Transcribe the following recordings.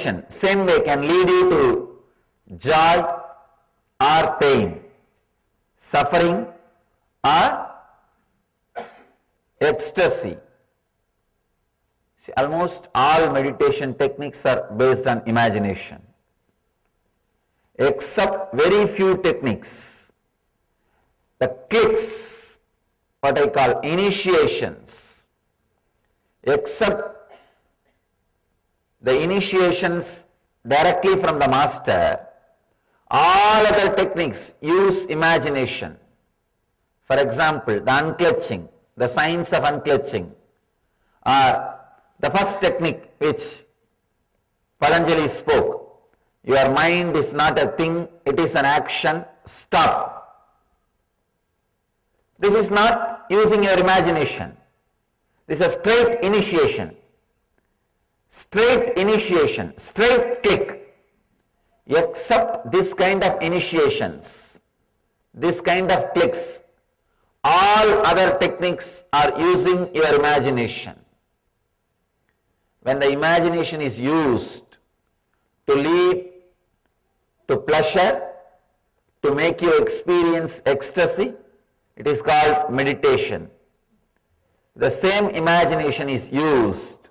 meditation, same way, can lead you to joy or pain, suffering or ecstasy. See, almost all meditation techniques are based on imagination, except very few techniques. The clicks, what I call initiations, except the initiations directly from the master, all other techniques use imagination. For example, the unclutching, the science of unclutching, or the first technique which Patanjali spoke. Your mind is not a thing, it is an action, stop. This is not using your imagination. This is a straight initiation. Straight initiation, straight click. Except this kind of initiations, this kind of clicks, all other techniques are using your imagination. When the imagination is used to lead to pleasure, to make you experience ecstasy, it is called meditation. The same imagination is used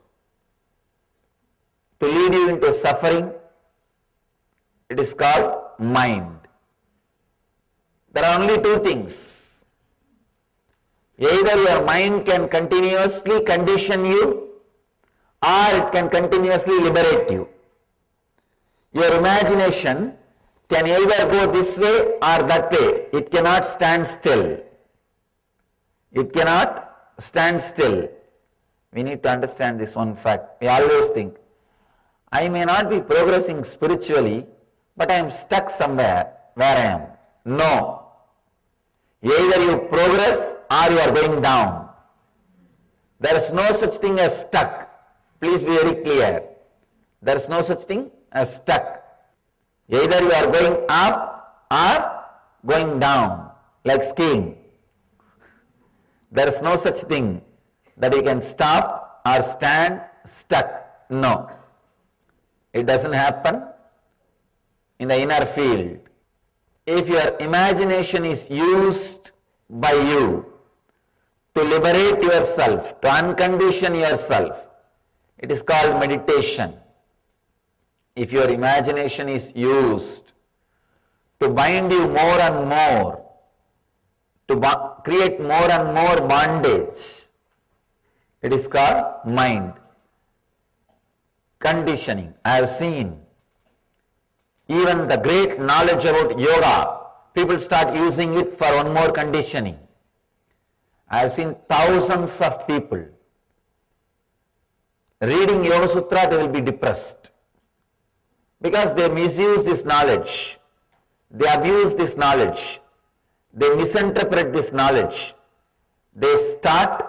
to lead you into suffering, it is called mind. There are only two things. Either your mind can continuously condition you, or it can continuously liberate you. Your imagination can either go this way or that way. It cannot stand still. It cannot stand still. We need to understand this one fact. We always think, I may not be progressing spiritually, but I am stuck somewhere where I am. No. Either you progress or you are going down. There is no such thing as stuck. Please be very clear. There is no such thing as stuck. Either you are going up or going down, like skiing. There is no such thing that you can stop or stand stuck. No. It doesn't happen in the inner field. If your imagination is used by you to liberate yourself, to uncondition yourself, it is called meditation. If your imagination is used to bind you more and more, to create more and more bondage, it is called mind. Conditioning. I have seen even the great knowledge about yoga, people start using it for one more conditioning. I have seen thousands of people reading Yoga Sutra, they will be depressed because they misuse this knowledge, they abuse this knowledge, they misinterpret this knowledge, they start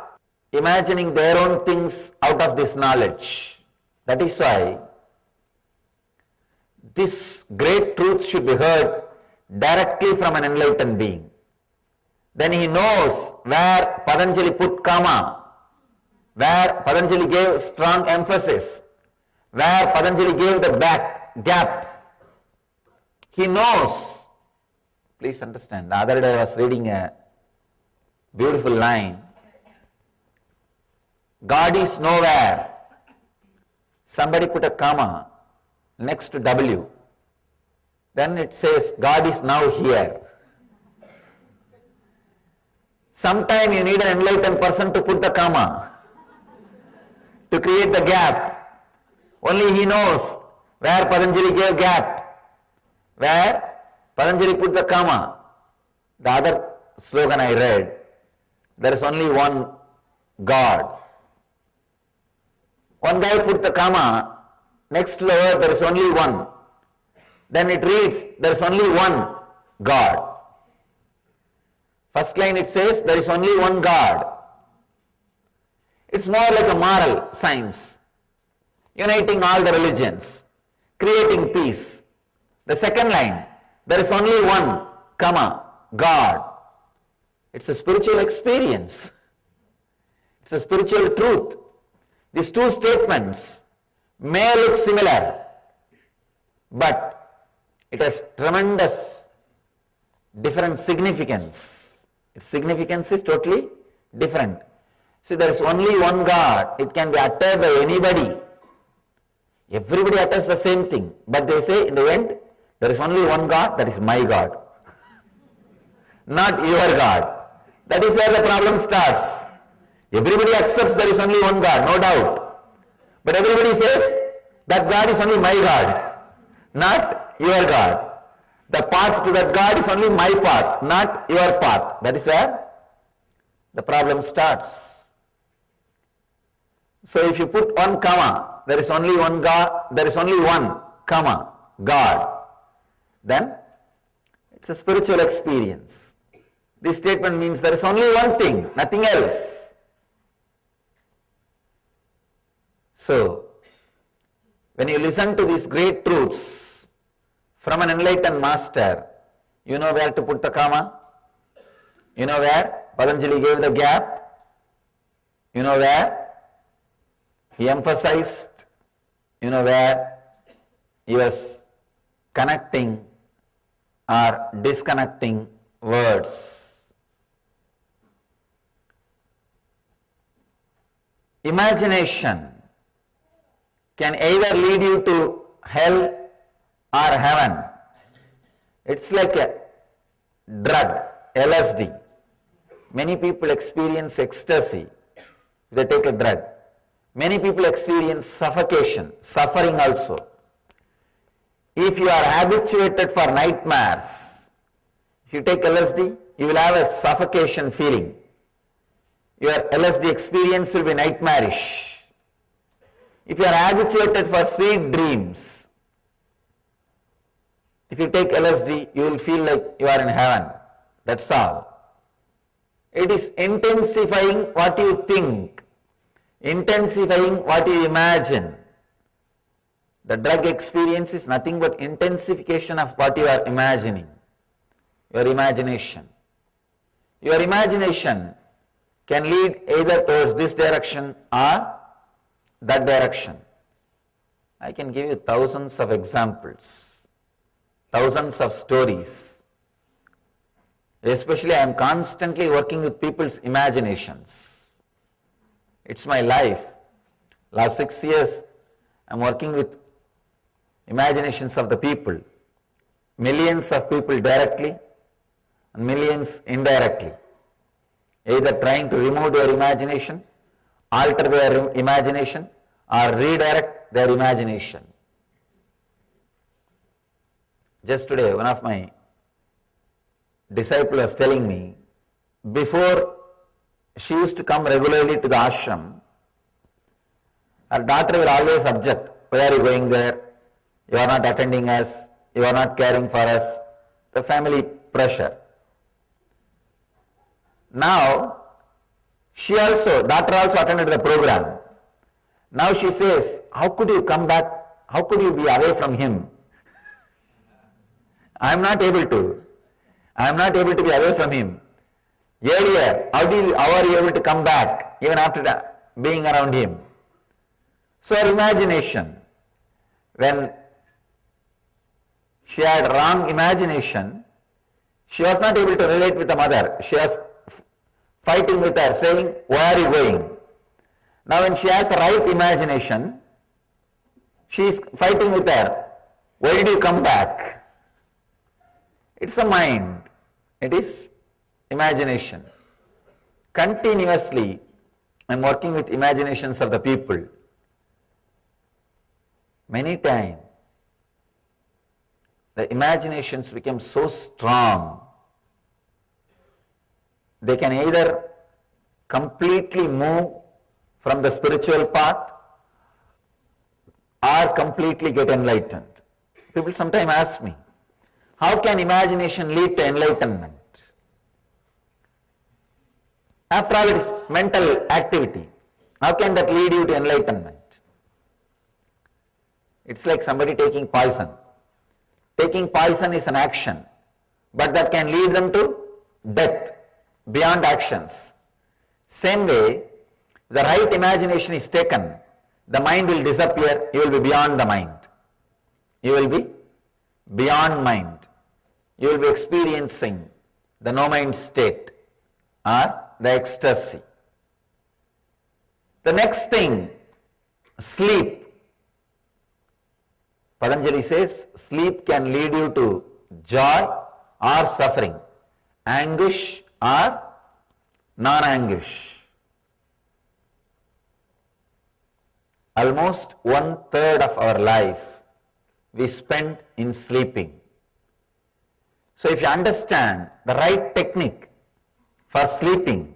imagining their own things out of this knowledge. That is why this great truth should be heard directly from an enlightened being. Then he knows where Patanjali put karma, where Patanjali gave strong emphasis, where Patanjali gave the gap. He knows. Please understand, the other day I was reading a beautiful line. God is nowhere. Somebody put a comma next to W. Then it says, God is now here. Sometime you need an enlightened person to put the comma, to create the gap. Only he knows where Patanjali gave gap, where Patanjali put the comma. The other slogan I read, there is only one God. One guy put the comma next to the word, there is only one. Then it reads, there is only one God. First line it says, there is only one God. It's more like a moral science, uniting all the religions, creating peace. The second line, there is only one, comma, God. It's a spiritual experience. It's a spiritual truth. These two statements may look similar, but it has tremendous different significance. Its significance is totally different. See, there is only one God. It can be uttered by anybody. Everybody utters the same thing, but they say in the end, there is only one God, that is my God. Not your God. That is where the problem starts. Everybody accepts there is only one God, no doubt. But everybody says that God is only my God, not your God. The path to that God is only my path, not your path. That is where the problem starts. So if you put one comma, there is only one God, there is only one comma, God, then it's a spiritual experience. This statement means there is only one thing, nothing else. So, when you listen to these great truths from an enlightened master, you know where to put the comma, you know where Patanjali gave the gap, you know where he emphasized, you know where he was connecting or disconnecting words. Imagination can either lead you to hell or heaven. It's like a drug, LSD. Many people experience ecstasy if they take a drug. Many people experience suffocation, suffering also. If you are habituated for nightmares, if you take LSD, you will have a suffocation feeling. Your LSD experience will be nightmarish. If you are habituated for sweet dreams, if you take LSD, you will feel like you are in heaven. That's all. It is intensifying what you think, intensifying what you imagine. The drug experience is nothing but intensification of what you are imagining. Your imagination. Your imagination can lead either towards this direction or that direction. I can give you thousands of examples, thousands of stories. Especially I am constantly working with people's imaginations. It's my life. Last 6 years I am working with imaginations of the people. Millions of people directly and millions indirectly. Either trying to remove their imagination, alter their imagination, or redirect their imagination. Just today, one of my disciples was telling me, before she used to come regularly to the ashram, her daughter will always object, why are you going there? You are not attending us, you are not caring for us, the family pressure. Now, daughter also attended the program. Now she says, how could you come back? How could you be away from him? I am not able to. I am not able to be away from him. Earlier, how are you able to come back even after being around him? So her imagination, when she had wrong imagination, she was not able to relate with the mother. She was fighting with her, saying, why are you going? Now when she has the right imagination, she is fighting with her, why did you come back? It's a mind. It is imagination. Continuously, I am working with imaginations of the people. Many times, the imaginations become so strong, they can either completely move from the spiritual path or completely get enlightened. People sometimes ask me, how can imagination lead to enlightenment? After all, it is mental activity. How can that lead you to enlightenment? It's like somebody taking poison. Taking poison is an action, but that can lead them to death beyond actions. Same way, the right imagination is taken, the mind will disappear, you will be beyond the mind. You will be beyond mind. You will be experiencing the no mind state or the ecstasy. The next thing, sleep. Patanjali says sleep can lead you to joy or suffering, anguish or non-anguish. Almost 1/3 of our life we spend in sleeping. So if you understand the right technique for sleeping,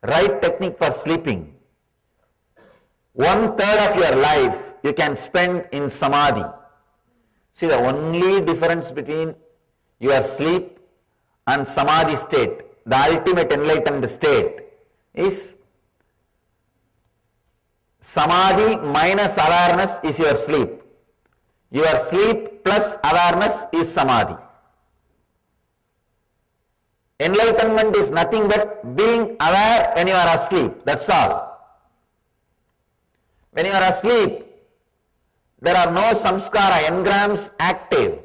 1/3 of your life you can spend in samadhi. See, the only difference between your sleep and samadhi state, the ultimate enlightened state, is samadhi minus awareness is your sleep. Your sleep plus awareness is samadhi. Enlightenment is nothing but being aware when you are asleep. That's all. When you are asleep, there are no samskara, engrams active.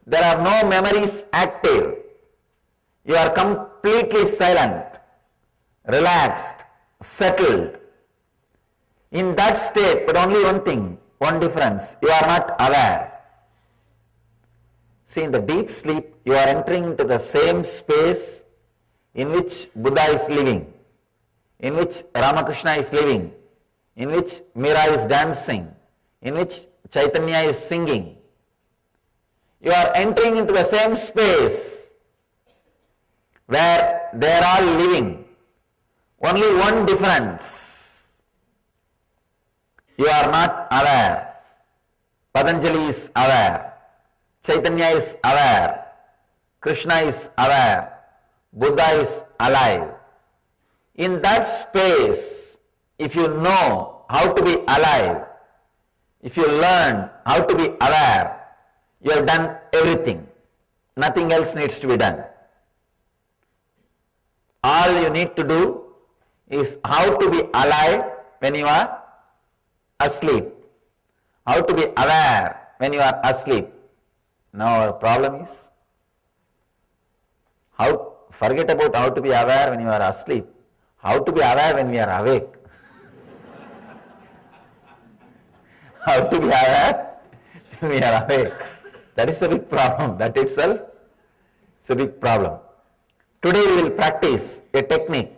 There are no memories active. You are completely silent, relaxed, settled. In that state, but only one thing, one difference, you are not aware. See, in the deep sleep, you are entering into the same space in which Buddha is living, in which Ramakrishna is living, in which Meera is dancing, in which Chaitanya is singing. You are entering into the same space where they are all living. Only one difference. You are not aware. Patanjali is aware. Chaitanya is aware. Krishna is aware. Buddha is alive. In that space, if you know how to be alive, if you learn how to be aware, you have done everything. Nothing else needs to be done. All you need to do is how to be alive when you are asleep. How to be aware when you are asleep. Now our problem is, forget about how to be aware when you are asleep. How to be aware when we are awake. How to be aware when we are awake. That is a big problem. That itself is a big problem. Today we will practice a technique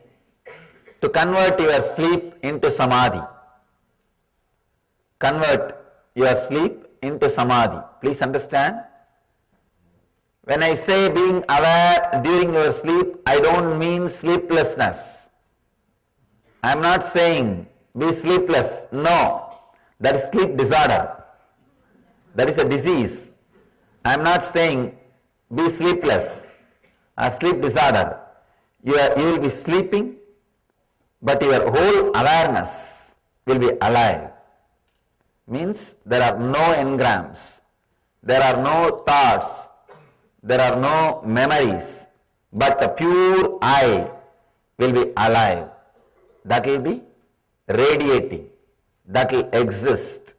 to convert your sleep into samadhi. Convert your sleep into samadhi. Please understand. When I say being aware during your sleep, I don't mean sleeplessness. I am not saying be sleepless. No, that is sleep disorder. That is a disease. I am not saying be sleepless or sleep disorder. You will be sleeping, but your whole awareness will be alive. Means there are no engrams, there are no thoughts, there are no memories, but the pure I will be alive. That will be radiating, that will exist.